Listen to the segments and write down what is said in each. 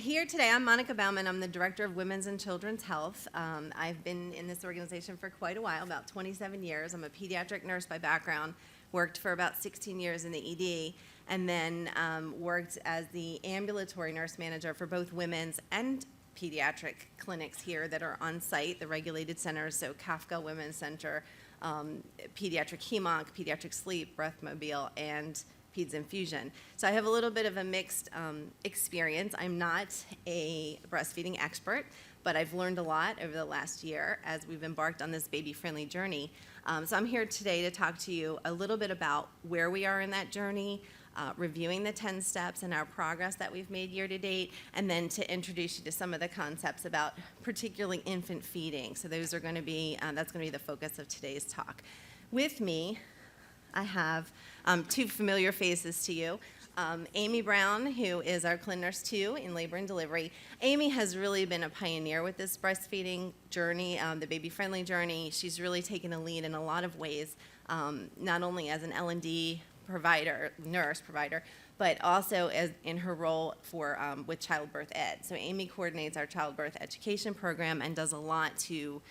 here today, I'm Monica Bauman. I'm the Director of Women's and Children's Health. I've been in this organization for quite a while, about 27 years. I'm a pediatric nurse by background, worked for about 16 years in the ED, and then worked as the ambulatory nurse manager for both women's and pediatric clinics here that are on site, the regulated centers, so Kafka Women's Center, Pediatric Hemonc, Pediatric Sleep, Breathmobile, and Peds Infusion. So I have a little bit of a mixed experience. I'm not a breastfeeding expert, but I've learned a lot over the last year as we've embarked on this baby-friendly journey. So I'm here today to talk to you a little bit about where we are in that journey, reviewing the 10 steps and our progress that we've made year to date, and then to introduce you to some of the concepts about particularly infant feeding. So those are going to be, that's going to be the focus of today's talk. With me, I have two familiar faces to you. Amy Brown, who is our Clin Nurse 2 in labor and delivery. Amy has really been a pioneer with this breastfeeding journey, the baby-friendly journey. She's really taken a lead in a lot of ways, not only as an L&D provider, nurse provider, but also as in her role for with childbirth ed. So Amy coordinates our childbirth education program and does a lot to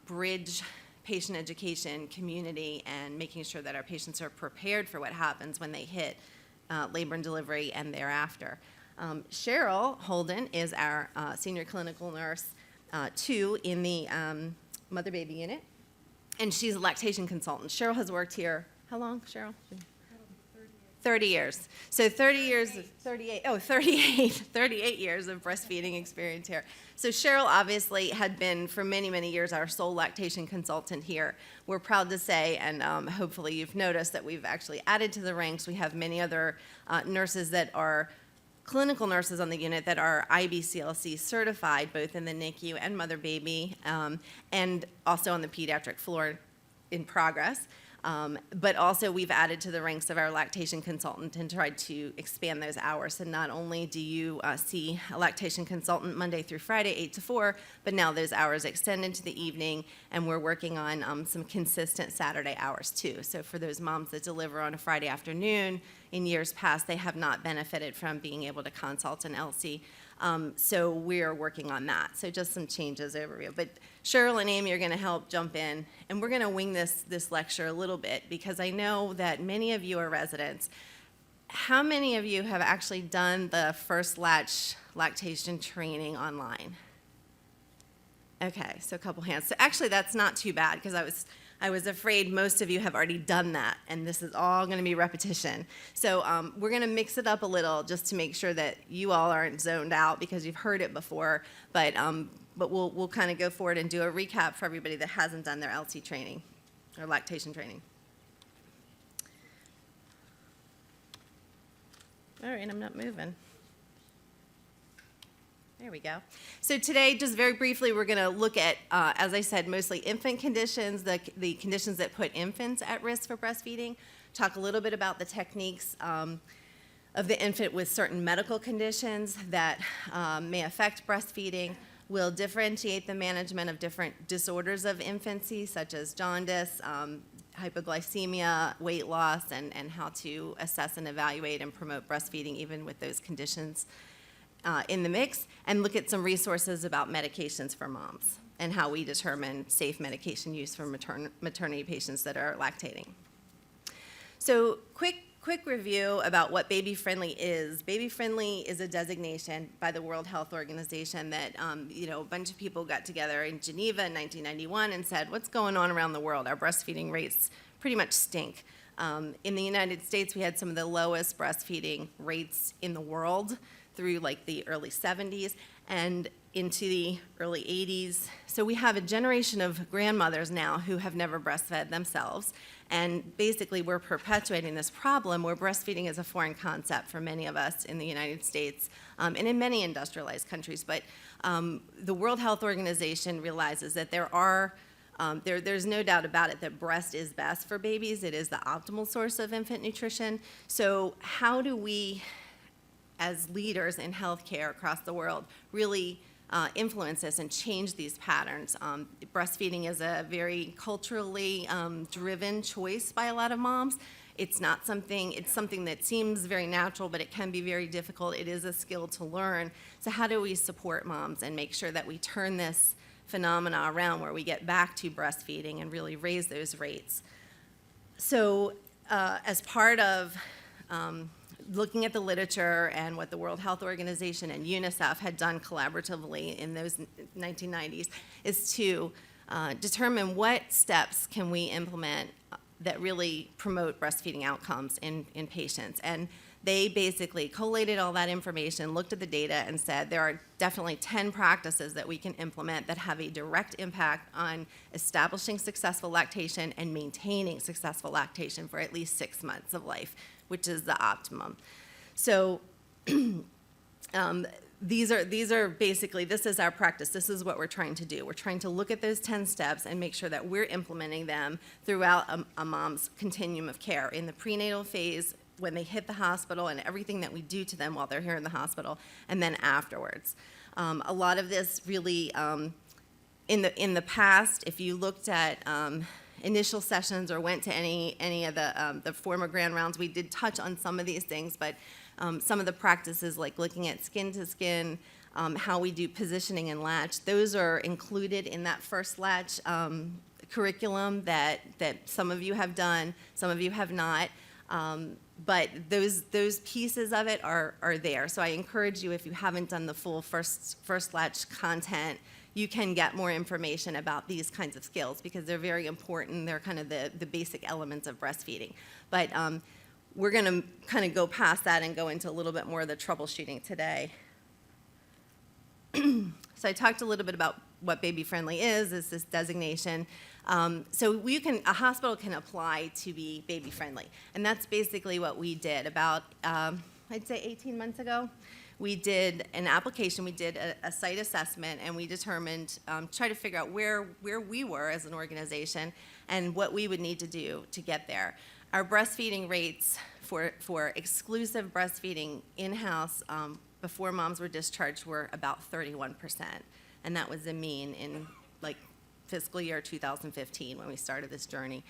bridge patient education, community, and making sure that our patients are prepared for what happens when they hit labor and delivery and thereafter. Cheryl Holden is our senior clinical nurse 2 in the mother-baby unit, and she's a lactation consultant. Cheryl has worked here, how long, Cheryl? 30 years. So 38 years of breastfeeding experience here. So Cheryl obviously had been for many, many years our sole lactation consultant here. We're proud to say, and hopefully you've noticed that we've actually added to the ranks. We have many other nurses that are clinical nurses on the unit that are IBCLC certified, both in the NICU and mother-baby, and also on the pediatric floor in progress. But also we've added to the ranks of our lactation consultant and tried to expand those hours. So not only do you see a lactation consultant Monday through Friday, 8 to 4, but now those hours extend into the evening, and we're working on some consistent Saturday hours too. So for those moms that deliver on a Friday afternoon, in years past, they have not benefited from being able to consult an LC. So we're working on that. So just some changes overview. But Cheryl and Amy are going to help jump in, and we're going to wing this lecture a little bit because I know that many of you are residents. How many of you have actually done the first latch lactation training online? Okay, so a couple hands. So actually that's not too bad because I was afraid most of you have already done that, and this is all going to be repetition. So we're going to mix it up a little just to make sure that you all aren't zoned out because you've heard it before, but we'll kind of go forward and do a recap for everybody that hasn't done their LC training or lactation training. All right, I'm not moving. There we go. So today, just very briefly, we're going to look at, as I said, mostly infant conditions, the conditions that put infants at risk for breastfeeding, talk a little bit about the techniques of the infant with certain medical conditions that may affect breastfeeding. We'll differentiate the management of different disorders of infancy, such as jaundice, hypoglycemia, weight loss, and how to assess and evaluate and promote breastfeeding even with those conditions in the mix, and look at some resources about medications for moms and how we determine safe medication use for maternity patients that are lactating. So quick review about what baby-friendly is. Baby-friendly is a designation by the World Health Organization that a bunch of people got together in Geneva in 1991 and said, what's going on around the world? Our breastfeeding rates pretty much stink. In the United States, we had some of the lowest breastfeeding rates in the world through like the early 70s and into the early 80s. So we have a generation of grandmothers now who have never breastfed themselves. And basically we're perpetuating this problem where breastfeeding is a foreign concept for many of us in the United States and in many industrialized countries. But the World Health Organization realizes that there's no doubt about it that breast is best for babies. It is the optimal source of infant nutrition. So how do we, as leaders in healthcare across the world, really influence this and change these patterns? Breastfeeding is a very culturally driven choice by a lot of moms. It's not something, it's something that seems very natural, but it can be very difficult. It is a skill to learn. So how do we support moms and make sure that we turn this phenomena around where we get back to breastfeeding and really raise those rates? So as part of looking at the literature and what the World Health Organization and UNICEF had done collaboratively in those 1990s is to determine what steps can we implement that really promote breastfeeding outcomes in patients. And they basically collated all that information, looked at the data, and said there are definitely 10 practices that we can implement that have a direct impact on establishing successful lactation and maintaining successful lactation for at least 6 months of life, which is the optimum. So these are basically, this is our practice. This is what we're trying to do. We're trying to look at those 10 steps and make sure that we're implementing them throughout a mom's continuum of care, in the prenatal phase, when they hit the hospital, and everything that we do to them while they're here in the hospital, and then afterwards. A lot of this really, in the past, if you looked at initial sessions or went to any of the former grand rounds, we did touch on some of these things, but some of the practices like looking at skin to skin, how we do positioning and latch, those are included in that first latch curriculum that some of you have done, some of you have not. But those pieces of it are there. So I encourage you, if you haven't done the full first latch content, you can get more information about these kinds of skills because they're very important. They're kind of the basic elements of breastfeeding. But we're going to kind of go past that and go into a little bit more of the troubleshooting today. So I talked a little bit about what baby-friendly is this designation. So a hospital can apply to be baby-friendly, and that's basically what we did about, I'd say 18 months ago. We did an application, we did a site assessment, and we determined, try to figure out where we were as an organization and what we would need to do to get there. Our breastfeeding rates for exclusive breastfeeding in-house before moms were discharged were about 31%, and that was the mean in like fiscal year 2015 when we started this journey.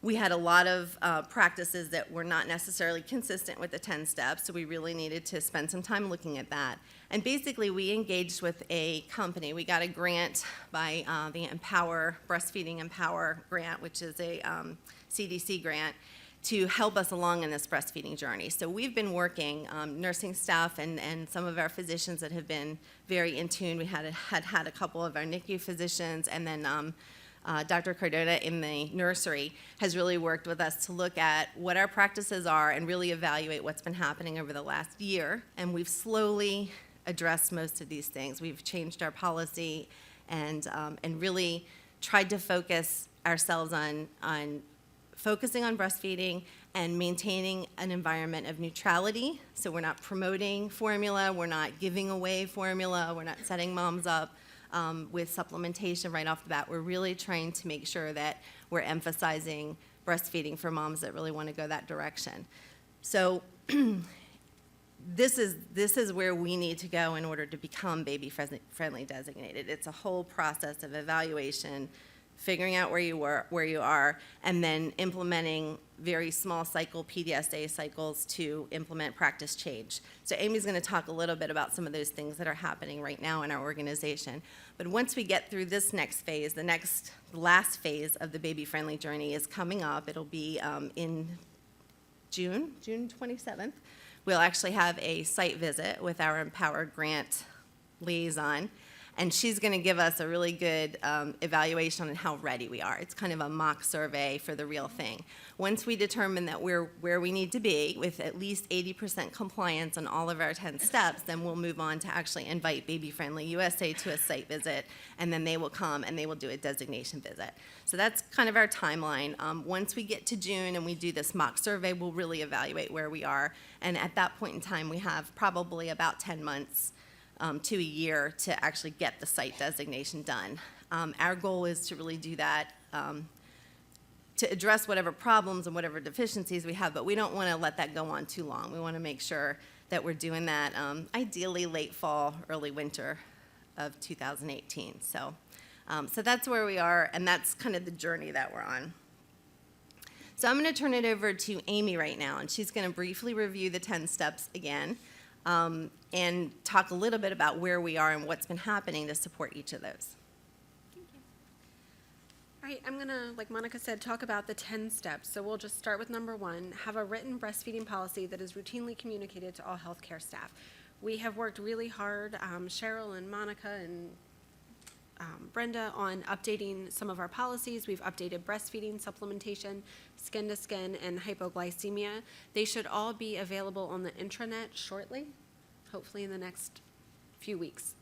We had a lot of practices that were not necessarily consistent with the 10 steps, so we really needed to spend some time looking at that. And basically, we engaged with a company. We got a grant by the Breastfeeding Empower grant, which is a CDC grant, to help us along in this breastfeeding journey. So we've been working, nursing staff and some of our physicians that have been very in tune. We had a couple of our NICU physicians, and then Dr. Cardona in the nursery has really worked with us to look at what our practices are and really evaluate what's been happening over the last year. And we've slowly addressed most of these things. We've changed our policy and really tried to focus ourselves on focusing on breastfeeding and maintaining an environment of neutrality. So we're not promoting formula, we're not giving away formula, we're not setting moms up with supplementation right off the bat. We're really trying to make sure that we're emphasizing breastfeeding for moms that really want to go that direction. So this is where we need to go in order to become baby-friendly designated. It's a whole process of evaluation, figuring out where you are, and then implementing very small cycle PDSA cycles to implement practice change. So Amy's going to talk a little bit about some of those things that are happening right now in our organization. But once we get through this next phase, the last phase of the baby-friendly journey is coming up. It'll be in June 27th. We'll actually have a site visit with our Empower Grant liaison, and she's going to give us a really good evaluation on how ready we are. It's kind of a mock survey for the real thing. Once we determine that we're where we need to be with at least 80% compliance on all of our 10 steps, then we'll move on to actually invite Baby Friendly USA to a site visit, and then they will come and they will do a designation visit. So that's kind of our timeline. Once we get to June and we do this mock survey, we'll really evaluate where we are. And at that point in time, we have probably about 10 months to a year to actually get the site designation done. Our goal is to really do that to address whatever problems and whatever deficiencies we have, but we don't want to let that go on too long. We want to make sure that we're doing that ideally late fall, early winter of 2018. So that's where we are, and that's kind of the journey that we're on. So I'm going to turn it over to Amy right now, and she's going to briefly review the 10 steps again and talk a little bit about where we are and what's been happening to support each of those. All right, I'm going to, like Monica said, talk about the 10 steps. So we'll just start with number 1, have a written breastfeeding policy that is routinely communicated to all healthcare staff. We have worked really hard, Cheryl and Monica and Brenda, on updating some of our policies. We've updated breastfeeding, supplementation, skin-to-skin, and hypoglycemia. They should all be available on the intranet shortly, hopefully in the next few weeks.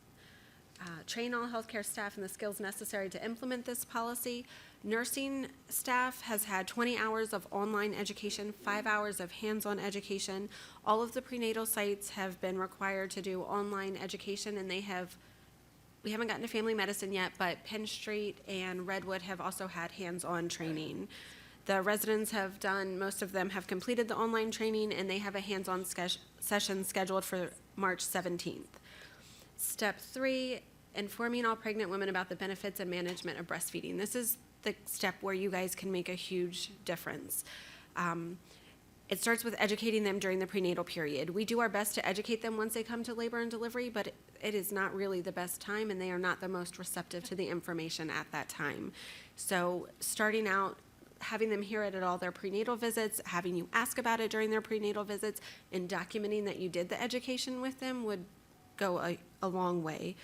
Train all healthcare staff in the skills necessary to implement this policy. Nursing staff has had 20 hours of online education, 5 hours of hands-on education. All of the prenatal sites have been required to do online education, and we haven't gotten to family medicine yet, but Penn Street and Redwood have also had hands-on training. The residents have done, most of them have completed the online training, and they have a hands-on session scheduled for March 17th. Step 3, informing all pregnant women about the benefits and management of breastfeeding. This is the step where you guys can make a huge difference. It starts with educating them during the prenatal period. We do our best to educate them once they come to labor and delivery, but it is not really the best time, and they are not the most receptive to the information at that time. So starting out, having them hear it at all their prenatal visits, having you ask about it during their prenatal visits, and documenting that you did the education with them would go a long way.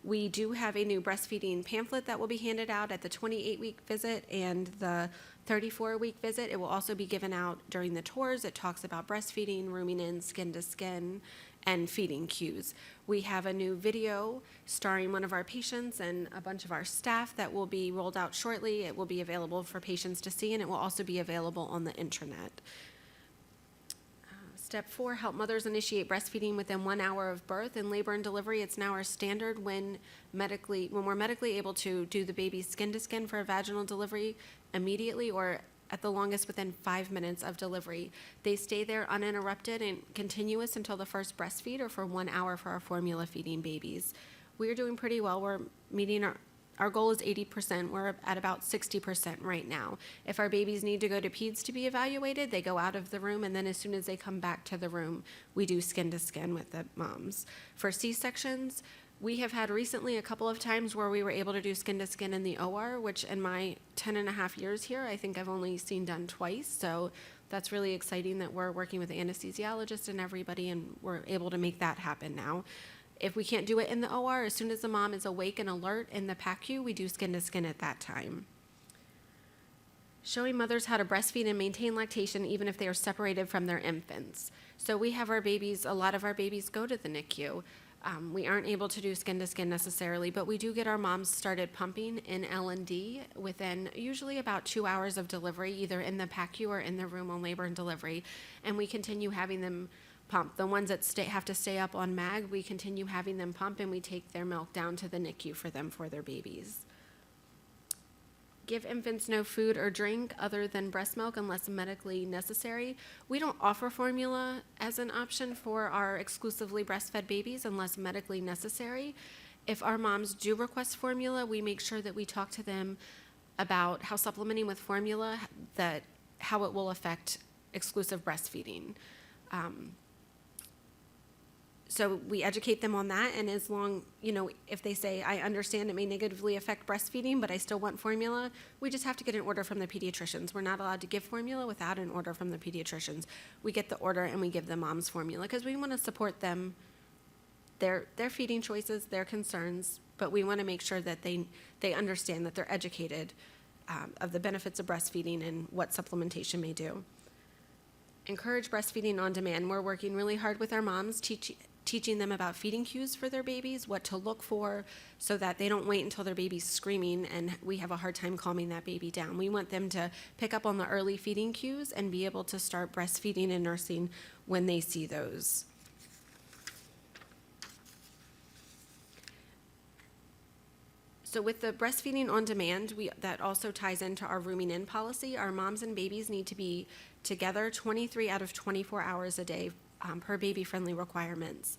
We do have a new breastfeeding pamphlet that will be handed out at the 28-week visit and the 34-week visit. It will also be given out during the tours. It talks about breastfeeding, rooming in, skin-to-skin, and feeding cues. We have a new video starring one of our patients and a bunch of our staff that will be rolled out shortly. It will be available for patients to see, and it will also be available on the intranet. Step 4, help mothers initiate breastfeeding within 1 hour of birth. In labor and delivery, it's now our standard when we're medically able to do the baby's skin-to-skin for a vaginal delivery immediately, or at the longest within 5 minutes of delivery. They stay there uninterrupted and continuous until the first breastfeed, or for 1 hour for our formula feeding babies. We're doing pretty well. We're meeting our goal is 80%. We're at about 60% right now. If our babies need to go to peds to be evaluated, they go out of the room, and then as soon as they come back to the room, we do skin-to-skin with the moms. For C-sections, we have had recently a couple of times where we were able to do skin-to-skin in the OR, which in my 10 and a half years here, I think I've only seen done twice. So that's really exciting that we're working with the anesthesiologist and everybody, and we're able to make that happen now. If we can't do it in the OR, as soon as the mom is awake and alert in the PACU, we do skin-to-skin at that time. Showing mothers how to breastfeed and maintain lactation even if they are separated from their infants. So we have our babies, a lot of our babies go to the NICU. We aren't able to do skin-to-skin necessarily, but we do get our moms started pumping in L&D within usually about 2 hours of delivery, either in the PACU or in the room on labor and delivery, and we continue having them pump. The ones that have to stay up on MAG, we continue having them pump, and we take their milk down to the NICU for them for their babies. Give infants no food or drink other than breast milk unless medically necessary. We don't offer formula as an option for our exclusively breastfed babies unless medically necessary. If our moms do request formula, we make sure that we talk to them about how supplementing with formula, how it will affect exclusive breastfeeding. So we educate them on that, and as long, if they say, I understand it may negatively affect breastfeeding, but I still want formula, we just have to get an order from the pediatricians. We're not allowed to give formula without an order from the pediatricians. We get the order and we give the moms formula because we want to support them, their feeding choices, their concerns, but we want to make sure that they understand that they're educated of the benefits of breastfeeding and what supplementation may do. Encourage breastfeeding on demand. We're working really hard with our moms, teaching them about feeding cues for their babies, what to look for, so that they don't wait until their baby's screaming and we have a hard time calming that baby down. We want them to pick up on the early feeding cues and be able to start breastfeeding and nursing when they see those. So with the breastfeeding on demand, that also ties into our rooming in policy. Our moms and babies need to be together 23 out of 24 hours a day per baby-friendly requirements.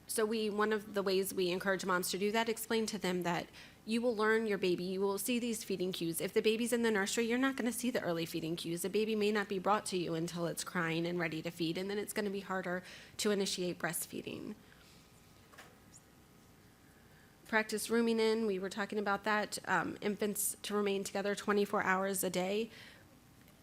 So one of the ways we encourage moms to do that, explain to them that you will learn your baby. You will see these feeding cues. If the baby's in the nursery, you're not going to see the early feeding cues. The baby may not be brought to you until it's crying and ready to feed, and then it's going to be harder to initiate breastfeeding. Practice rooming in, we were talking about that. Infants to remain together 24 hours a day.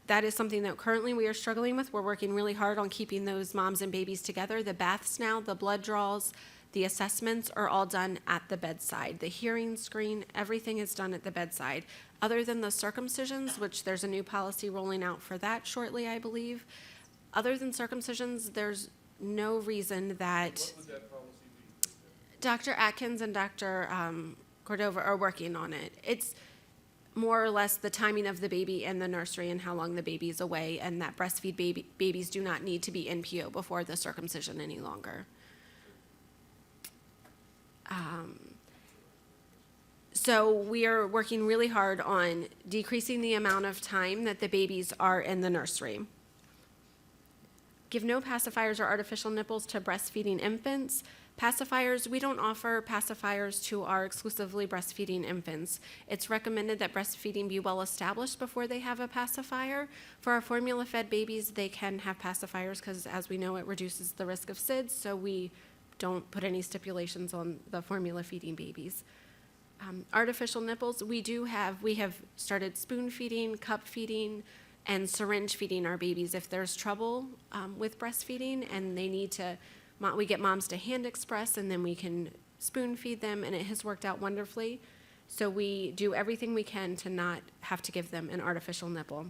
That is something that currently we are struggling with. We're working really hard on keeping those moms and babies together. The baths now, the blood draws, the assessments are all done at the bedside. The hearing screen, everything is done at the bedside. Other than the circumcisions, which there's a new policy rolling out for that shortly, I believe. Other than circumcisions, there's no reason that What would that policy be? Dr. Atkins and Dr. Cordova are working on it. It's more or less the timing of the baby in the nursery and how long the baby's away, and that babies do not need to be in PO before the circumcision any longer. So we are working really hard on decreasing the amount of time that the babies are in the nursery. Give no pacifiers or artificial nipples to breastfeeding infants. Pacifiers, we don't offer pacifiers to our exclusively breastfeeding infants. It's recommended that breastfeeding be well established before they have a pacifier. For our formula-fed babies, they can have pacifiers because, as we know, it reduces the risk of SIDS, so we don't put any stipulations on the formula feeding babies. Artificial nipples, we have started spoon feeding, cup feeding, and syringe feeding our babies. If there's trouble with breastfeeding and they need to, we get moms to hand express and then we can spoon feed them, and it has worked out wonderfully. So we do everything we can to not have to give them an artificial nipple.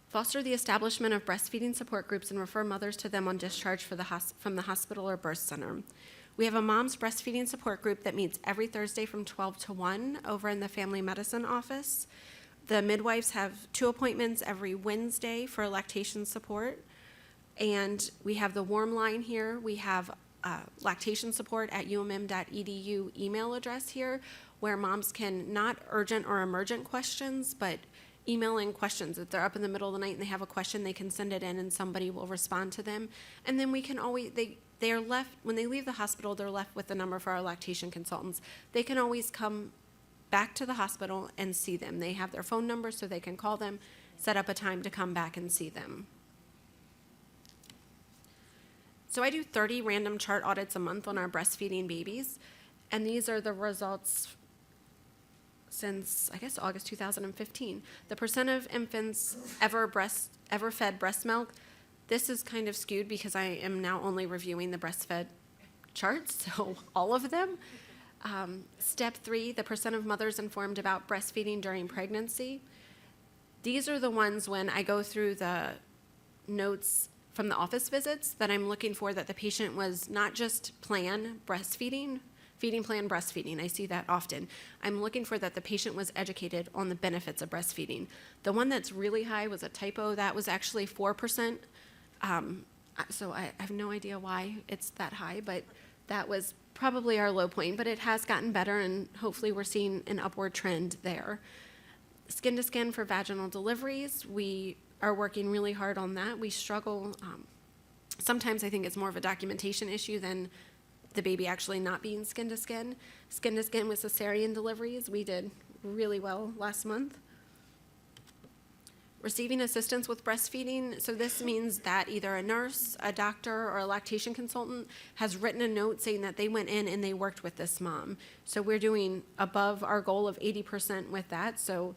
Foster the establishment of breastfeeding support groups and refer mothers to them on discharge from the hospital or birth center. We have a mom's breastfeeding support group that meets every Thursday from 12 to 1 over in the family medicine office. The midwives have 2 appointments every Wednesday for lactation support. And we have the warm line here. We have lactation support at umm.edu email address here, where moms can, not urgent or emergent questions, but email in questions. If they're up in the middle of the night and they have a question, they can send it in and somebody will respond to them. And then we can always, they are left, when they leave the hospital, they're left with the number for our lactation consultants. They can always come back to the hospital and see them. They have their phone number so they can call them, set up a time to come back and see them. So I do 30 random chart audits a month on our breastfeeding babies, and these are the results since, I guess, August 2015. The percent of infants ever fed breast milk, this is kind of skewed because I am now only reviewing the breastfed charts, so all of them. Step 3, the percent of mothers informed about breastfeeding during pregnancy. These are the ones when I go through the notes from the office visits that I'm looking for that the patient was not just feeding plan breastfeeding. I see that often. I'm looking for that the patient was educated on the benefits of breastfeeding. The one that's really high was a typo. That was actually 4%. So I have no idea why it's that high, but that was probably our low point, but it has gotten better, and hopefully we're seeing an upward trend there. Skin to skin for vaginal deliveries, we are working really hard on that. We struggle, sometimes I think it's more of a documentation issue than the baby actually not being skin to skin. Skin to skin with cesarean deliveries, we did really well last month. Receiving assistance with breastfeeding, so this means that either a nurse, a doctor, or a lactation consultant has written a note saying that they went in and they worked with this mom. So we're doing above our goal of 80% with that, so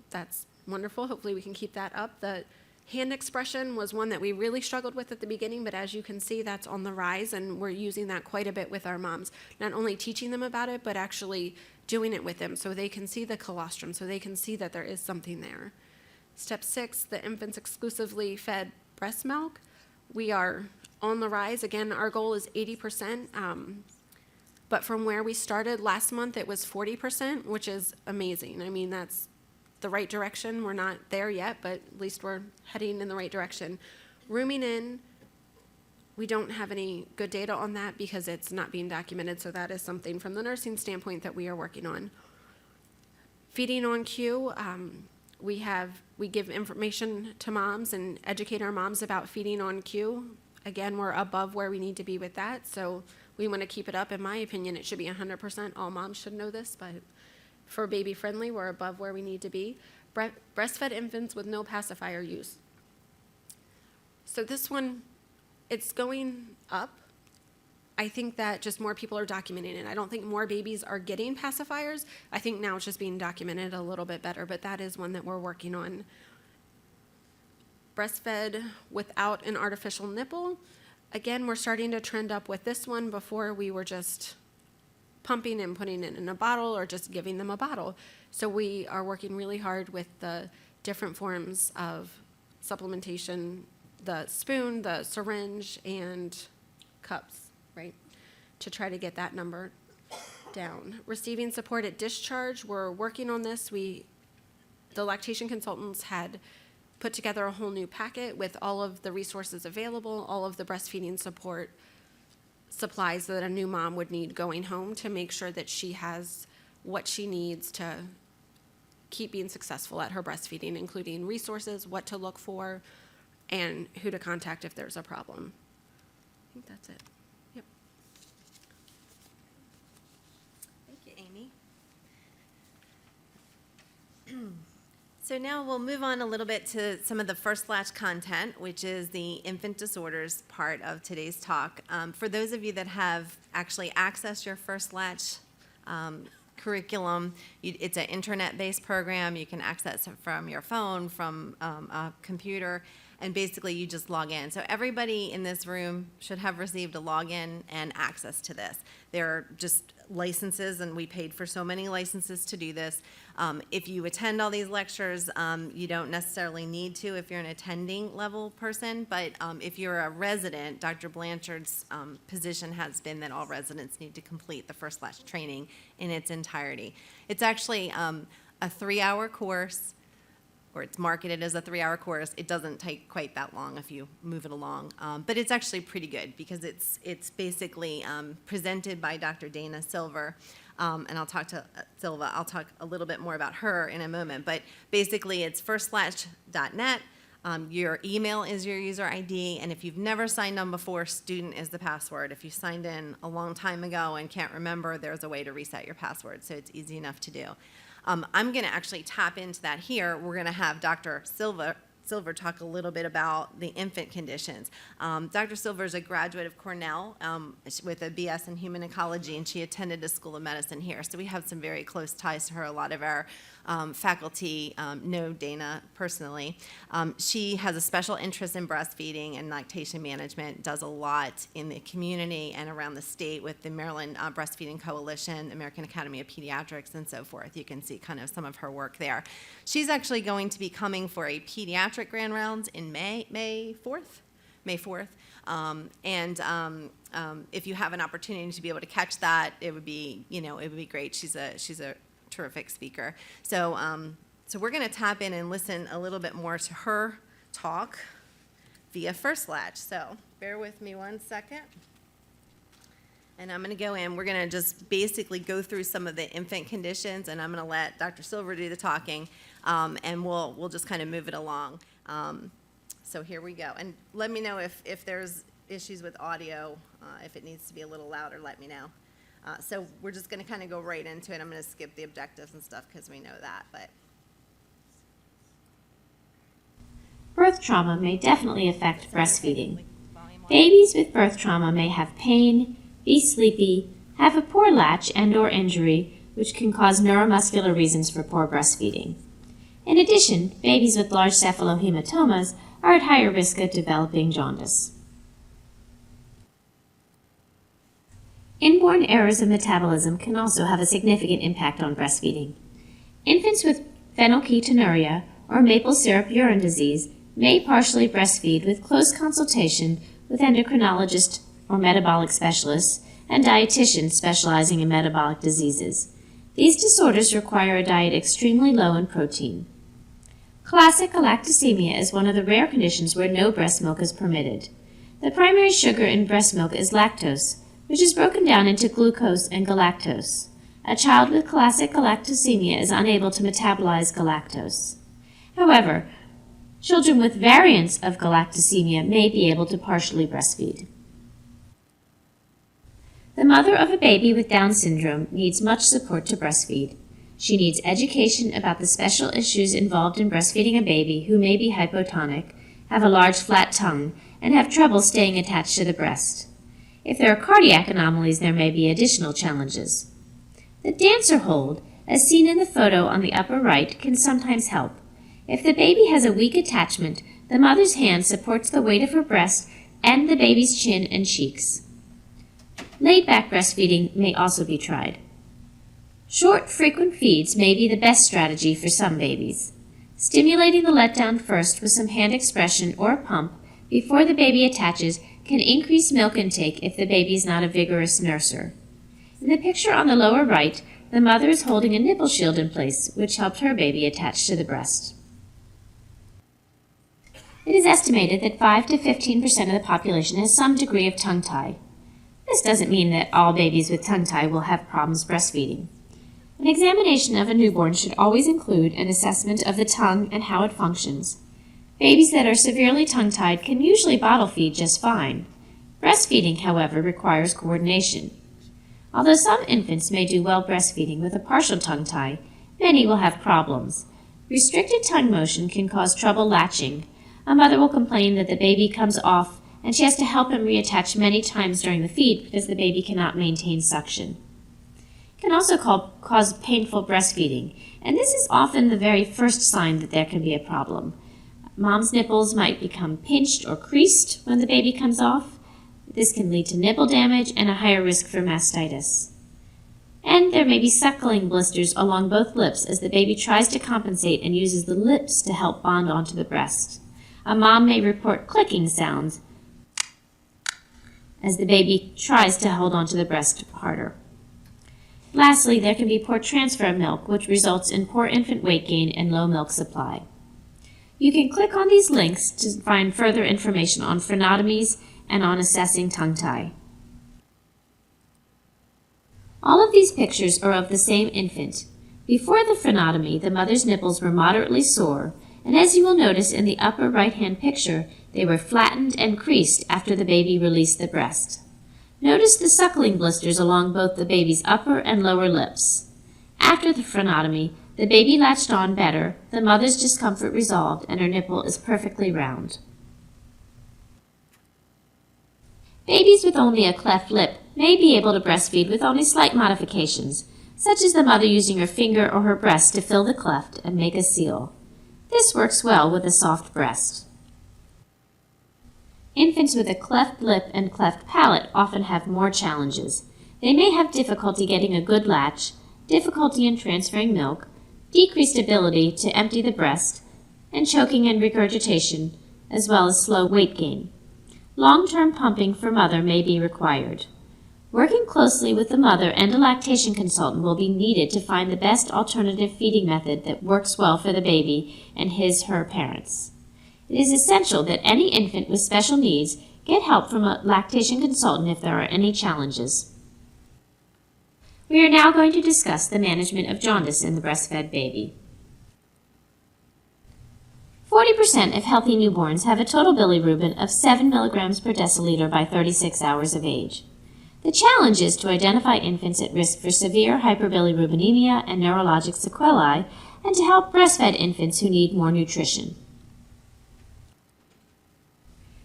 that's wonderful. Hopefully we can keep that up. The hand expression was one that we really struggled with at the beginning, but as you can see, that's on the rise, and we're using that quite a bit with our moms. Not only teaching them about it, but actually doing it with them so they can see the colostrum, so they can see that there is something there. Step 6, the infants exclusively fed breast milk. We are on the rise. Again, our goal is 80%, but from where we started last month, it was 40%, which is amazing. I mean, that's the right direction. We're not there yet, but at least we're heading in the right direction. Rooming in, we don't have any good data on that because it's not being documented, so that is something from the nursing standpoint that we are working on. Feeding on cue, we give information to moms and educate our moms about feeding on cue. Again, we're above where we need to be with that, so We want to keep it up. In my opinion, it should be 100%. All moms should know this, but for baby friendly, we're above where we need to be. Breastfed infants with no pacifier use. So this one, it's going up. I think that just more people are documenting it. I don't think more babies are getting pacifiers. I think now it's just being documented a little bit better, but that is one that we're working on. Breastfed without an artificial nipple. Again, we're starting to trend up with this one. Before we were just pumping and putting it in a bottle or just giving them a bottle. So we are working really hard with the different forms of supplementation, the spoon, the syringe, and cups, right, to try to get that number down. Receiving support at discharge, we're working on this. The lactation consultants had put together a whole new packet with all of the resources available, all of the breastfeeding support supplies that a new mom would need going home to make sure that she has what she needs to keep being successful at her breastfeeding, including resources, what to look for, and who to contact if there's a problem. I think that's it. Yep. Thank you, Amy. So now we'll move on a little bit to some of the first latch content, which is the infant disorders part of today's talk. For those of you that have actually accessed your first latch curriculum, it's an internet-based program. You can access it from your phone, from a computer, and basically you just log in. So everybody in this room should have received a login and access to this. They're just licenses, and we paid for so many licenses to do this. If you attend all these lectures, you don't necessarily need to if you're an attending level person, but if you're a resident, Dr. Blanchard's position has been that all residents need to complete the first latch training in its entirety. It's actually a 3-hour course, or it's marketed as a 3-hour course. It doesn't take quite that long if you move it along, but it's actually pretty good because it's basically presented by Dr. Dana Silver, and I'll talk to Silva. I'll talk a little bit more about her in a moment, but basically it's firstlatch.net. Your email is your user ID, and if you've never signed on before, student is the password. If you signed in a long time ago and can't remember, there's a way to reset your password, so it's easy enough to do. I'm going to actually tap into that here. We're going to have Dr. Silver talk a little bit about the infant conditions. Dr. Silver is a graduate of Cornell with a BS in human ecology, and she attended a school of medicine here. So we have some very close ties to her. A lot of our faculty know Dana personally. She has a special interest in breastfeeding and lactation management, does a lot in the community and around the state with the Maryland Breastfeeding Coalition, American Academy of Pediatrics, and so forth. You can see kind of some of her work there. She's actually going to be coming for a pediatric grand rounds in May 4th. If you have an opportunity to be able to catch that, it would be great. She's a terrific speaker. So we're going to tap in and listen a little bit more to her talk via First Latch. So bear with me one second. And I'm going to go in. We're going to just basically go through some of the infant conditions, and I'm going to let Dr. Silver do the talking, and we'll just kind of move it along. So here we go. And let me know if there's issues with audio, if it needs to be a little louder, let me know. So we're just going to kind of go right into it. I'm going to skip the objectives and stuff because we know that. But birth trauma may definitely affect breastfeeding. Babies with birth trauma may have pain, be sleepy, have a poor latch and/or injury, which can cause neuromuscular reasons for poor breastfeeding. In addition, babies with large cephalohematomas are at higher risk of developing jaundice. Inborn errors of metabolism can also have a significant impact on breastfeeding. Infants with phenylketonuria or maple syrup urine disease may partially breastfeed with close consultation with endocrinologists or metabolic specialists and dietitians specializing in metabolic diseases. These disorders require a diet extremely low in protein. Classic galactosemia is one of the rare conditions where no breast milk is permitted. The primary sugar in breast milk is lactose, which is broken down into glucose and galactose. A child with classic galactosemia is unable to metabolize galactose. However, children with variants of galactosemia may be able to partially breastfeed. The mother of a baby with Down syndrome needs much support to breastfeed. She needs education about the special issues involved in breastfeeding a baby who may be hypotonic, have a large flat tongue, and have trouble staying attached to the breast. If there are cardiac anomalies, there may be additional challenges. The dancer hold, as seen in the photo on the upper right, can sometimes help. If the baby has a weak attachment, the mother's hand supports the weight of her breast and the baby's chin and cheeks. Laid-back breastfeeding may also be tried. Short, frequent feeds may be the best strategy for some babies. Stimulating the letdown first with some hand expression or a pump before the baby attaches can increase milk intake if the baby is not a vigorous nurser. In the picture on the lower right, the mother is holding a nipple shield in place, which helped her baby attach to the breast. It is estimated that 5 to 15% of the population has some degree of tongue tie. This doesn't mean that all babies with tongue tie will have problems breastfeeding. An examination of a newborn should always include an assessment of the tongue and how it functions. Babies that are severely tongue-tied can usually bottle feed just fine. Breastfeeding, however, requires coordination. Although some infants may do well breastfeeding with a partial tongue tie, many will have problems. Restricted tongue motion can cause trouble latching. A mother will complain that the baby comes off and she has to help him reattach many times during the feed because the baby cannot maintain suction. It can also cause painful breastfeeding, and this is often the very first sign that there can be a problem. Mom's nipples might become pinched or creased when the baby comes off. This can lead to nipple damage and a higher risk for mastitis. And there may be suckling blisters along both lips as the baby tries to compensate and uses the lips to help bond onto the breast. A mom may report clicking sounds as the baby tries to hold onto the breast harder. Lastly, there can be poor transfer of milk, which results in poor infant weight gain and low milk supply. You can click on these links to find further information on frenotomies and on assessing tongue tie. All of these pictures are of the same infant. Before the frenotomy, the mother's nipples were moderately sore, and as you will notice in the upper right-hand picture, they were flattened and creased after the baby released the breast. Notice the suckling blisters along both the baby's upper and lower lips. After the frenotomy, the baby latched on better, the mother's discomfort resolved, and her nipple is perfectly round. Babies with only a cleft lip may be able to breastfeed with only slight modifications, such as the mother using her finger or her breast to fill the cleft and make a seal. This works well with a soft breast. Infants with a cleft lip and cleft palate often have more challenges. They may have difficulty getting a good latch, difficulty in transferring milk, decreased ability to empty the breast, and choking and regurgitation, as well as slow weight gain. Long-term pumping for mother may be required. Working closely with the mother and a lactation consultant will be needed to find the best alternative feeding method that works well for the baby and his/her parents. It is essential that any infant with special needs get help from a lactation consultant if there are any challenges. We are now going to discuss the management of jaundice in the breastfed baby. 40% of healthy newborns have a total bilirubin of 7 milligrams per deciliter by 36 hours of age. The challenge is to identify infants at risk for severe hyperbilirubinemia and neurologic sequelae, and to help breastfed infants who need more nutrition.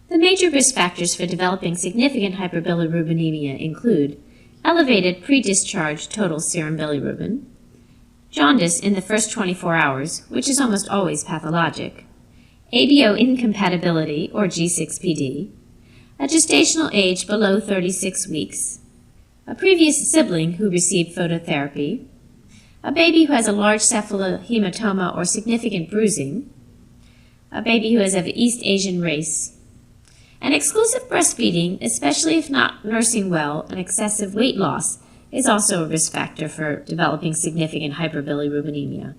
The major risk factors for developing significant hyperbilirubinemia include elevated pre-discharge total serum bilirubin, jaundice in the first 24 hours, which is almost always pathologic, ABO incompatibility or G6PD, a gestational age below 36 weeks, a previous sibling who received phototherapy, a baby who has a large cephalohematoma or significant bruising, a baby who is of East Asian race, and exclusive breastfeeding, especially if not nursing well, and excessive weight loss is also a risk factor for developing significant hyperbilirubinemia.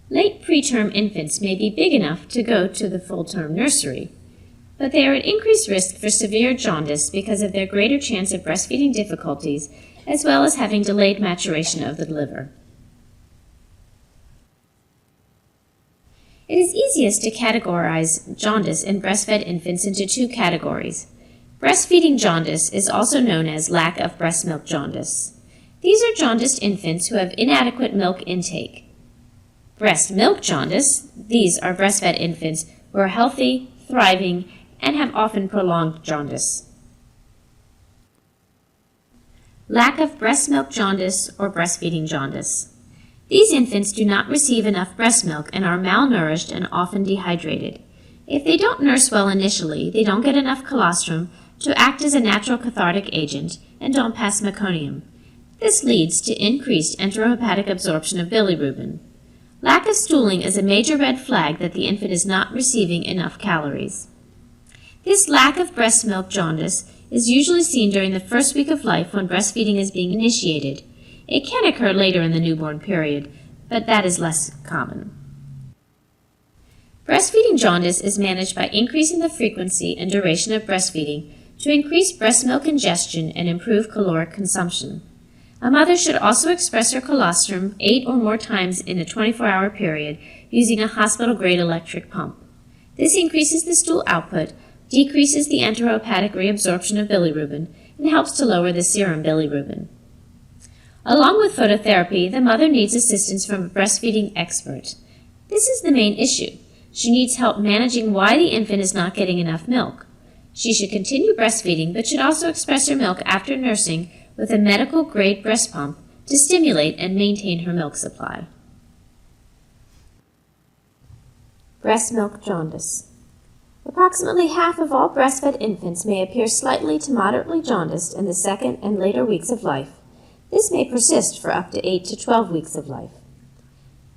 Late preterm infants may be big enough to go to the full-term nursery, but they are at increased risk for severe jaundice because of their greater chance of breastfeeding difficulties, as well as having delayed maturation of the liver. It is easiest to categorize jaundice in breastfed infants into two categories: Breastfeeding jaundice is also known as lack of breast milk jaundice. These are jaundiced infants who have inadequate milk intake. Breast milk jaundice, these are breastfed infants who are healthy, thriving, and have often prolonged jaundice. Lack of breast milk jaundice or breastfeeding jaundice. These infants do not receive enough breast milk and are malnourished and often dehydrated. If they don't nurse well initially, they don't get enough colostrum to act as a natural cathartic agent and don't pass meconium. This leads to increased enterohepatic absorption of bilirubin. Lack of stooling is a major red flag that the infant is not receiving enough calories. This lack of breast milk jaundice is usually seen during the first week of life when breastfeeding is being initiated. It can occur later in the newborn period, but that is less common. Breastfeeding jaundice is managed by increasing the frequency and duration of breastfeeding to increase breast milk ingestion and improve caloric consumption. A mother should also express her colostrum 8 or more times in a 24-hour period using a hospital-grade electric pump. This increases the stool output, decreases the enterohepatic reabsorption of bilirubin, and helps to lower the serum bilirubin. Along with phototherapy, the mother needs assistance from a breastfeeding expert. This is the main issue. She needs help managing why the infant is not getting enough milk. She should continue breastfeeding, but should also express her milk after nursing with a medical-grade breast pump to stimulate and maintain her milk supply. Breast milk jaundice. Approximately half of all breastfed infants may appear slightly to moderately jaundiced in the second and later weeks of life. This may persist for up to 8 to 12 weeks of life.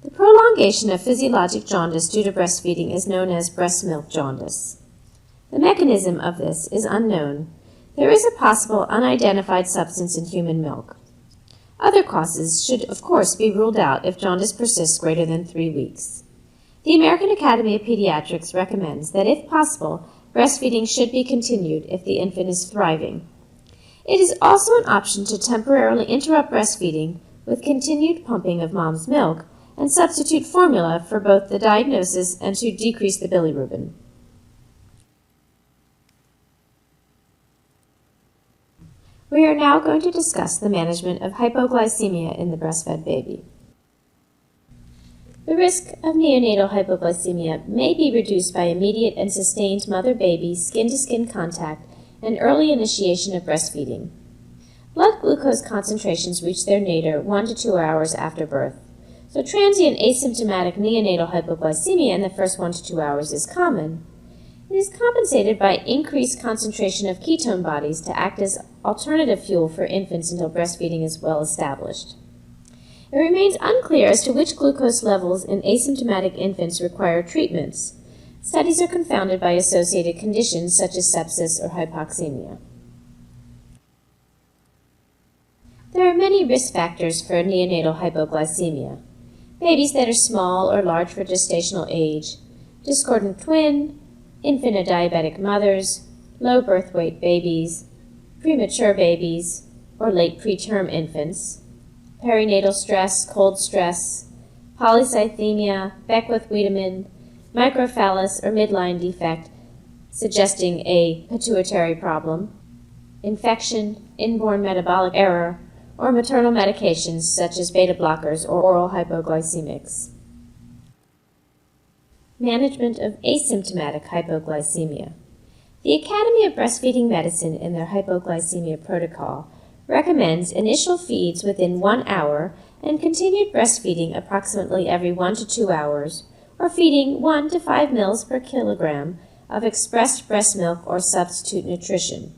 The prolongation of physiologic jaundice due to breastfeeding is known as breast milk jaundice. The mechanism of this is unknown. There is a possible unidentified substance in human milk. Other causes should, of course, be ruled out if jaundice persists greater than 3 weeks. The American Academy of Pediatrics recommends that, if possible, breastfeeding should be continued if the infant is thriving. It is also an option to temporarily interrupt breastfeeding with continued pumping of mom's milk and substitute formula for both the diagnosis and to decrease the bilirubin. We are now going to discuss the management of hypoglycemia in the breastfed baby. The risk of neonatal hypoglycemia may be reduced by immediate and sustained mother-baby skin-to-skin contact and early initiation of breastfeeding. Blood glucose concentrations reach their nadir 1 to 2 hours after birth, so transient asymptomatic neonatal hypoglycemia in the first 1 to 2 hours is common. It is compensated by increased concentration of ketone bodies to act as alternative fuel for infants until breastfeeding is well established. It remains unclear as to which glucose levels in asymptomatic infants require treatments. Studies are confounded by associated conditions such as sepsis or hypoxemia. There are many risk factors for neonatal hypoglycemia. Babies that are small or large for gestational age, discordant twin, infant or diabetic mothers, low birth weight babies, premature babies, or late preterm infants, perinatal stress, cold stress, polycythemia, Beckwith-Wiedemann, microphallus or midline defect, suggesting a pituitary problem, infection, inborn metabolic error, or maternal medications such as beta blockers or oral hypoglycemics. Management of asymptomatic hypoglycemia. The Academy of Breastfeeding Medicine, in their hypoglycemia protocol, recommends initial feeds within 1 hour and continued breastfeeding approximately every 1 to 2 hours, or feeding 1 to 5 ml per kilogram of expressed breast milk or substitute nutrition.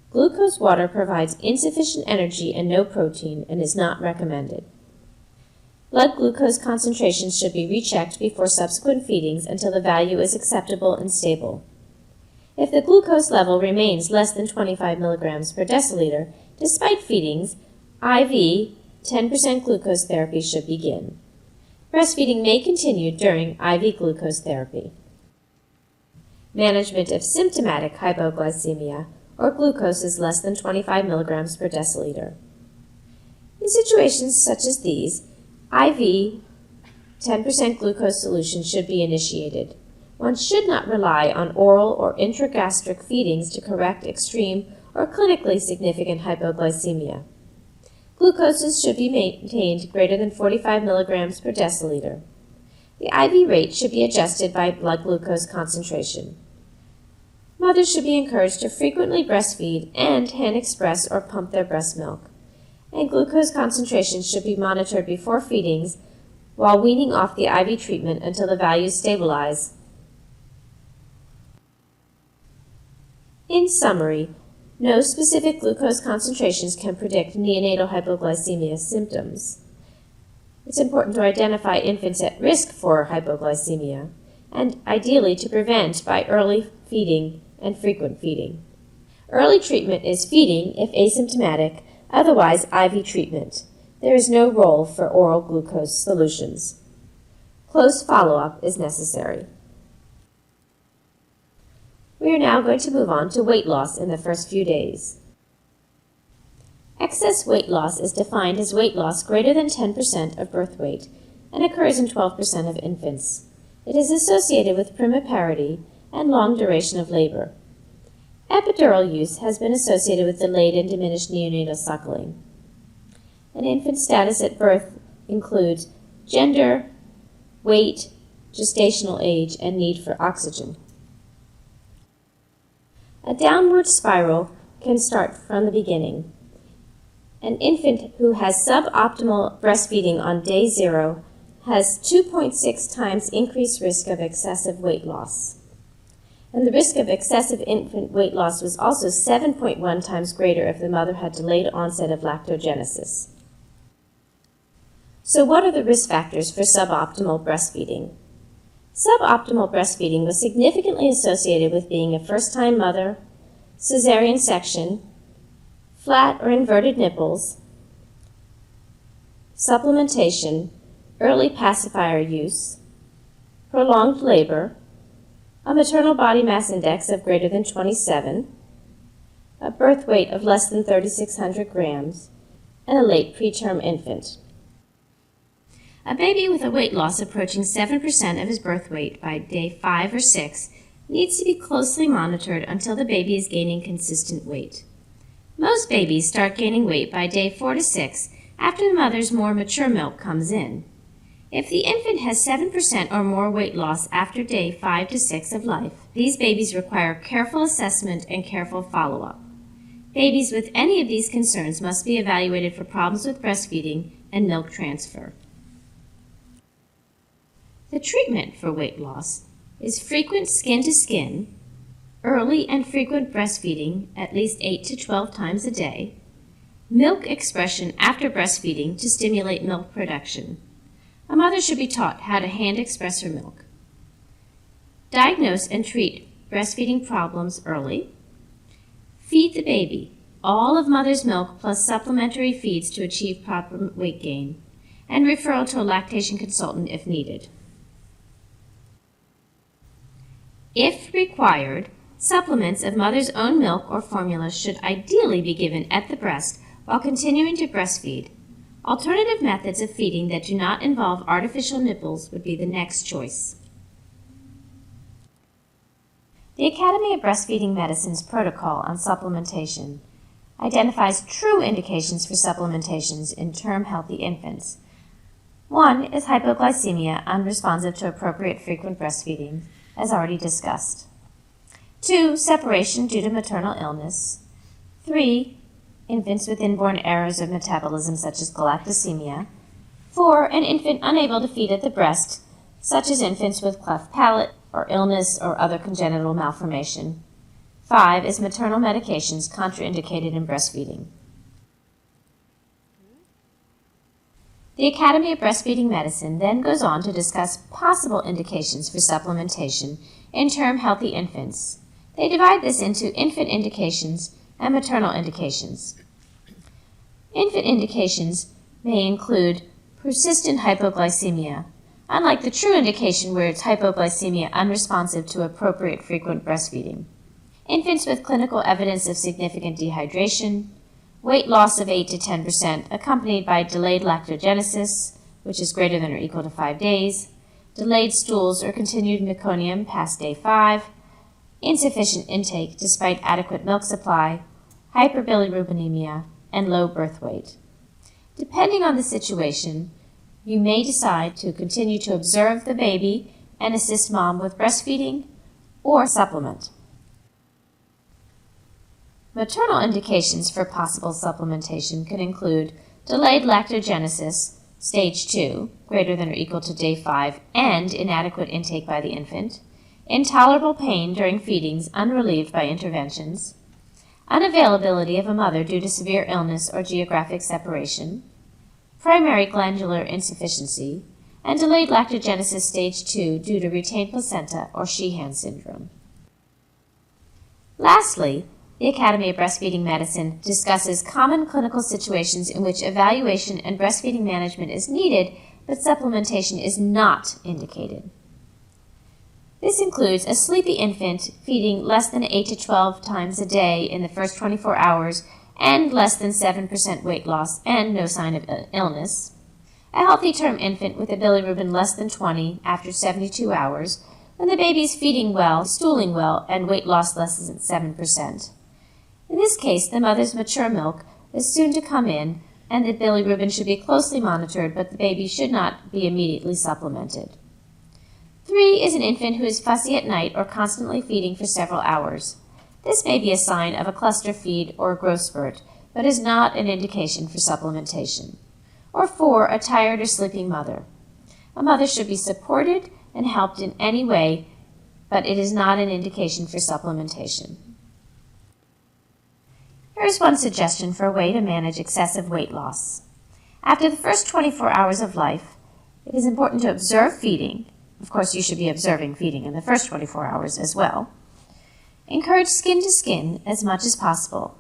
Glucose water provides insufficient energy and no protein and is not recommended. Blood glucose concentrations should be rechecked before subsequent feedings until the value is acceptable and stable. If the glucose level remains less than 25 milligrams per deciliter, despite feedings, IV 10% glucose therapy should begin. Breastfeeding may continue during IV glucose therapy. Management of symptomatic hypoglycemia or glucose is less than 25 milligrams per deciliter. In situations such as these, IV 10% glucose solution should be initiated. One should not rely on oral or intragastric feedings to correct extreme or clinically significant hypoglycemia. Glucoses should be maintained greater than 45 milligrams per deciliter. The IV rate should be adjusted by blood glucose concentration. Mothers should be encouraged to frequently breastfeed and hand express or pump their breast milk. And glucose concentrations should be monitored before feedings while weaning off the IV treatment until the values stabilize. In summary, no specific glucose concentrations can predict neonatal hypoglycemia symptoms. It's important to identify infants at risk for hypoglycemia, and ideally to prevent by early feeding and frequent feeding. Early treatment is feeding if asymptomatic, otherwise IV treatment. There is no role for oral glucose solutions. Close follow-up is necessary. We are now going to move on to weight loss in the first few days. Excess weight loss is defined as weight loss greater than 10% of birth weight and occurs in 12% of infants. It is associated with primiparity and long duration of labor. Epidural use has been associated with delayed and diminished neonatal suckling. An infant's status at birth includes gender, weight, gestational age, and need for oxygen. A downward spiral can start from the beginning. An infant who has suboptimal breastfeeding on day 0 has 2.6 times increased risk of excessive weight loss. And the risk of excessive infant weight loss was also 7.1 times greater if the mother had delayed onset of lactogenesis. So what are the risk factors for suboptimal breastfeeding? Suboptimal breastfeeding was significantly associated with being a first-time mother, cesarean section, flat or inverted nipples, supplementation, early pacifier use, prolonged labor, a maternal body mass index of greater than 27, a birth weight of less than 3,600 grams, and a late preterm infant. A baby with a weight loss approaching 7% of his birth weight by day 5 or 6 needs to be closely monitored until the baby is gaining consistent weight. Most babies start gaining weight by day 4 to 6 after the mother's more mature milk comes in. If the infant has 7% or more weight loss after day 5 to 6 of life, these babies require careful assessment and careful follow-up. Babies with any of these concerns must be evaluated for problems with breastfeeding and milk transfer. The treatment for weight loss is frequent skin-to-skin, early and frequent breastfeeding at least 8 to 12 times a day, milk expression after breastfeeding to stimulate milk production. A mother should be taught how to hand express her milk. Diagnose and treat breastfeeding problems early. Feed the baby all of mother's milk plus supplementary feeds to achieve proper weight gain, and referral to a lactation consultant if needed. If required, supplements of mother's own milk or formula should ideally be given at the breast while continuing to breastfeed. Alternative methods of feeding that do not involve artificial nipples would be the next choice. The Academy of Breastfeeding Medicine's protocol on supplementation identifies true indications for supplementations in term-healthy infants. One is hypoglycemia unresponsive to appropriate frequent breastfeeding, as already discussed. 2, separation due to maternal illness. 3, infants with inborn errors of metabolism such as galactosemia. 4, an infant unable to feed at the breast, such as infants with cleft palate or illness or other congenital malformation. 5 is maternal medications contraindicated in breastfeeding. The Academy of Breastfeeding Medicine then goes on to discuss possible indications for supplementation in term-healthy infants. They divide this into infant indications and maternal indications. Infant indications may include persistent hypoglycemia, unlike the true indication where it's hypoglycemia unresponsive to appropriate frequent breastfeeding. Infants with clinical evidence of significant dehydration, weight loss of 8 to 10% accompanied by delayed lactogenesis, which is greater than or equal to 5 days, delayed stools or continued meconium past day 5, insufficient intake despite adequate milk supply, hyperbilirubinemia, and low birth weight. Depending on the situation, you may decide to continue to observe the baby and assist mom with breastfeeding or supplement. Maternal indications for possible supplementation can include delayed lactogenesis, stage 2, greater than or equal to day 5, and inadequate intake by the infant, intolerable pain during feedings unrelieved by interventions, unavailability of a mother due to severe illness or geographic separation, primary glandular insufficiency, and delayed lactogenesis stage 2 due to retained placenta or Sheehan syndrome. Lastly, the Academy of Breastfeeding Medicine discusses common clinical situations in which evaluation and breastfeeding management is needed, but supplementation is not indicated. This includes a sleepy infant feeding less than 8 to 12 times a day in the first 24 hours and less than 7% weight loss and no sign of illness, a healthy term infant with a bilirubin less than 20 after 72 hours when the baby is feeding well, stooling well, and weight loss less than 7%. In this case, the mother's mature milk is soon to come in, and the bilirubin should be closely monitored, but the baby should not be immediately supplemented. 3 is an infant who is fussy at night or constantly feeding for several hours. This may be a sign of a cluster feed or a growth spurt, but is not an indication for supplementation. Or 4, a tired or sleeping mother. A mother should be supported and helped in any way, but it is not an indication for supplementation. Here is one suggestion for a way to manage excessive weight loss. After the first 24 hours of life, it is important to observe feeding. Of course, you should be observing feeding in the first 24 hours as well. Encourage skin to skin as much as possible.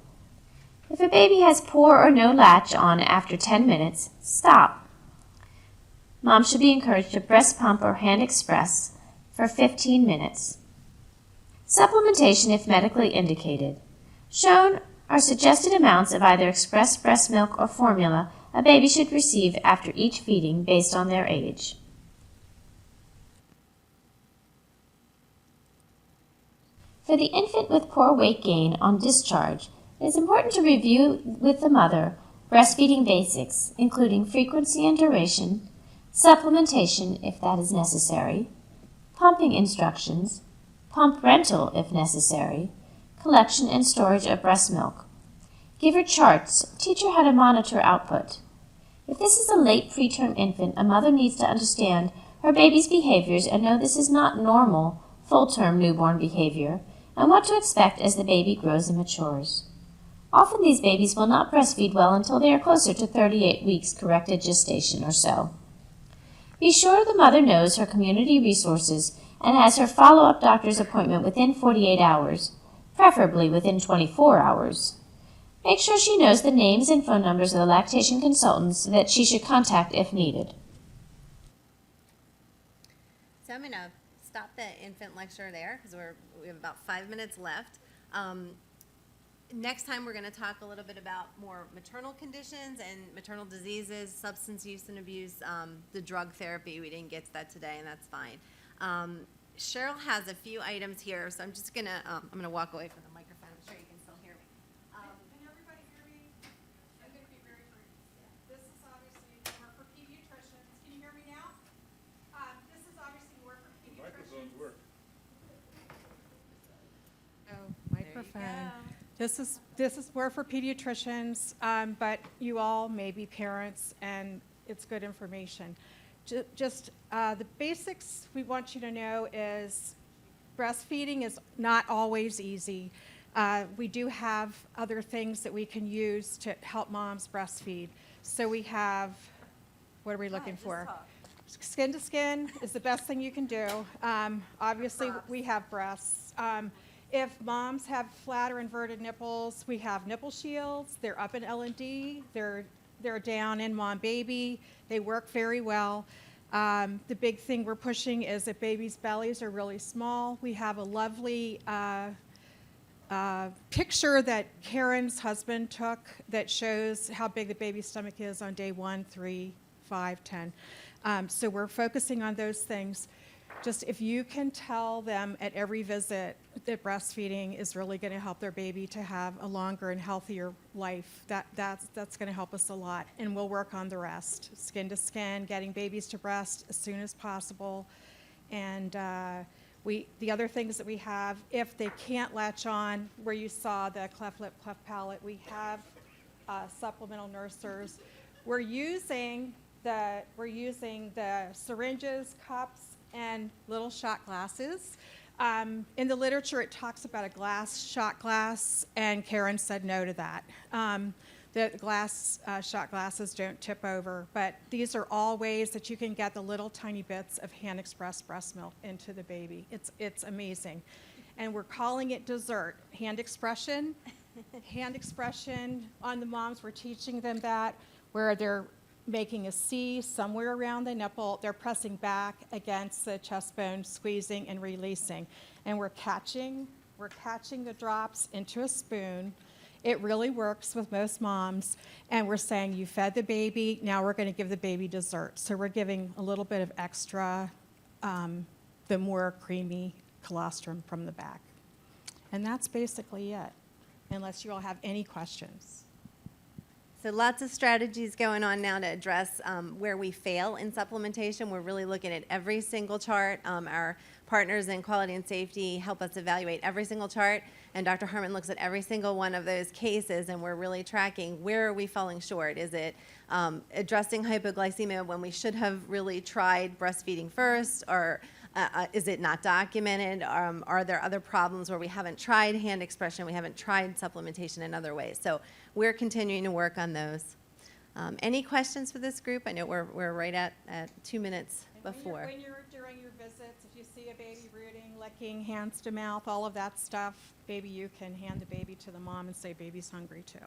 If a baby has poor or no latch on after 10 minutes, stop. Mom should be encouraged to breast pump or hand express for 15 minutes. Supplementation if medically indicated. Shown are suggested amounts of either express breast milk or formula a baby should receive after each feeding based on their age. For the infant with poor weight gain on discharge, it is important to review with the mother breastfeeding basics, including frequency and duration, supplementation if that is necessary, pumping instructions, pump rental if necessary, collection and storage of breast milk. Give her charts, teach her how to monitor output. If this is a late preterm infant, a mother needs to understand her baby's behaviors and know this is not normal full-term newborn behavior and what to expect as the baby grows and matures. Often these babies will not breastfeed well until they are closer to 38 weeks corrected gestation or so. Be sure the mother knows her community resources and has her follow-up doctor's appointment within 48 hours, preferably within 24 hours. Make sure she knows the names and phone numbers of the lactation consultants that she should contact if needed. So I'm going to stop the infant lecture there because we have about 5 minutes left. Next time we're going to talk a little bit about more maternal conditions and maternal diseases, substance use and abuse, the drug therapy. We didn't get to that today, and that's fine. Cheryl has a few items here, so I'm just going to I'm going to walk away from the microphone. I'm sure you can still hear me. Can everybody hear me? I'm going to be very brief. This is obviously more for pediatricians. Can you hear me now? This is obviously more for pediatricians. Microphones work. Oh, microphone. This is more for pediatricians, but you all may be parents, and it's good information. Just the basics we want you to know is breastfeeding is not always easy. We do have other things that we can use to help moms breastfeed. So we have, what are we looking for? Skin to skin is the best thing you can do. Obviously, we have breasts. If moms have flat or inverted nipples, we have nipple shields. They're up in L&D. They're down in Mom Baby. They work very well. The big thing we're pushing is if babies' bellies are really small, we have a lovely picture that Karen's husband took that shows how big the baby's stomach is on day 1, 3, 5, 10. So we're focusing on those things. Just if you can tell them at every visit that breastfeeding is really going to help their baby to have a longer and healthier life, that's going to help us a lot. And we'll work on the rest, skin to skin, getting babies to breast as soon as possible. And the other things that we have, if they can't latch on, where you saw the cleft lip, cleft palate, we have supplemental nursers. We're using the syringes, cups, and little shot glasses. In the literature, it talks about a shot glass, and Karen said no to that. The shot glasses don't tip over, but these are all ways that you can get the little tiny bits of hand-expressed breast milk into the baby. It's amazing. And we're calling it dessert. Hand expression on the moms, we're teaching them that, where they're making a C somewhere around the nipple, they're pressing back against the chest bone, squeezing and releasing. And we're catching the drops into a spoon. It really works with most moms. And we're saying, you fed the baby, now we're going to give the baby dessert. So we're giving a little bit of extra, the more creamy colostrum from the back. And that's basically it, unless you all have any questions. So lots of strategies going on now to address where we fail in supplementation. We're really looking at every single chart. Our partners in quality and safety help us evaluate every single chart, and Dr. Harmon looks at every single one of those cases, and we're really tracking where are we falling short. Is it addressing hypoglycemia when we should have really tried breastfeeding first, or is it not documented? Are there other problems where we haven't tried hand expression, we haven't tried supplementation in other ways? So we're continuing to work on those. Any questions for this group? I know we're right at 2 minutes before. When you're during your visits, if you see a baby rooting, licking, hands to mouth, all of that stuff, baby, you can hand the baby to the mom and say, baby's hungry too.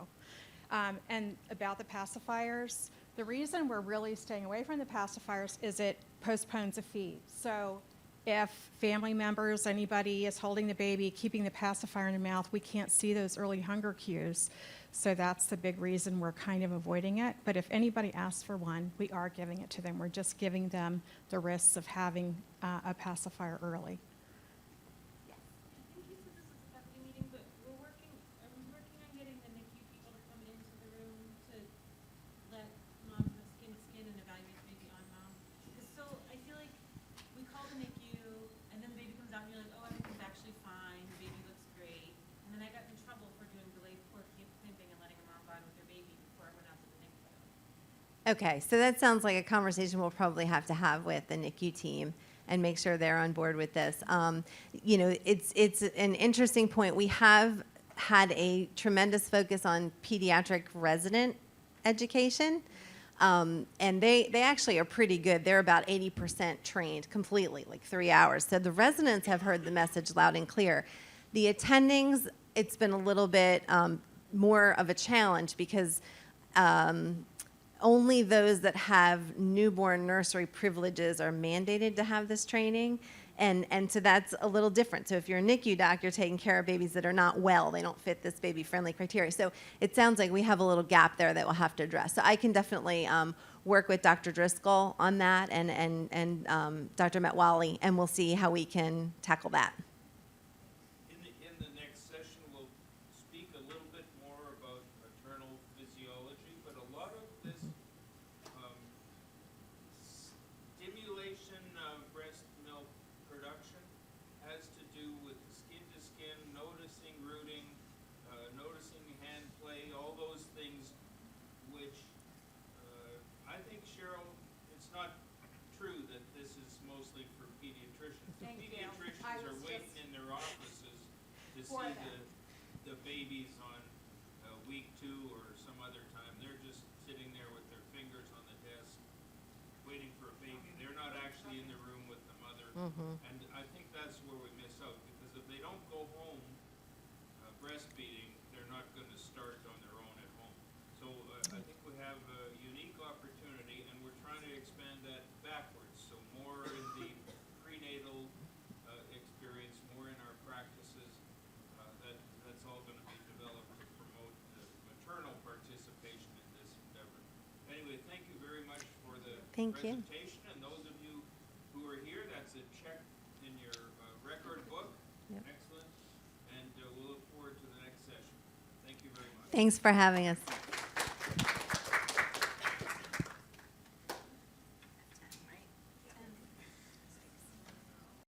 And about the pacifiers, the reason we're really staying away from the pacifiers is it postpones a feed. So if family members, anybody is holding the baby, keeping the pacifier in the mouth, we can't see those early hunger cues. So that's the big reason we're kind of avoiding it. But if anybody asks for one, we are giving it to them. We're just giving them the risks of having a pacifier early. I think you said this was a faculty meeting, but are we working on getting the NICU people to come into the room to let moms have skin to skin and evaluate the baby on mom? Because so I feel like we call the NICU and then the baby comes out and you're like, oh, everything's actually fine, the baby looks great. And then I got in trouble for doing delayed cord clamping and letting a mom bond with their baby before I went out to the NICU. Okay, so that sounds like a conversation we'll probably have to have with the NICU team and make sure they're on board with this. You know, it's an interesting point. We have had a tremendous focus on pediatric resident education, and they actually are pretty good. They're about 80% trained completely, like 3 hours. So the residents have heard the message loud and clear. The attendings, it's been a little bit more of a challenge because only those that have newborn nursery privileges are mandated to have this training. And so that's a little different. So if you're a NICU doc, you're taking care of babies that are not well. They don't fit this baby-friendly criteria. So it sounds like we have a little gap there that we'll have to address. So I can definitely work with Dr. Driscoll on that and Dr. Metwally, and we'll see how we can tackle that. In the next session, we'll speak a little bit more about maternal physiology, but a lot of this stimulation of breast milk production has to do with skin to skin, noticing rooting, noticing hand play, all those things which I think, Cheryl, it's not true that this is mostly for pediatricians. The pediatricians are waiting in their offices to see the babies on week 2 or some other time. They're just sitting there with their fingers on the desk waiting for a baby. They're not actually in the room with the mother. And I think that's where we miss out, because if they don't go home breastfeeding, they're not going to start on their own at home. So I think we have a unique opportunity, and we're trying to expand that backwards. So more in the prenatal experience, more in our practices. That's all going to be developed to promote the maternal participation in this endeavor. Anyway, thank you very much for the Thank you. presentation. Thanks for having us.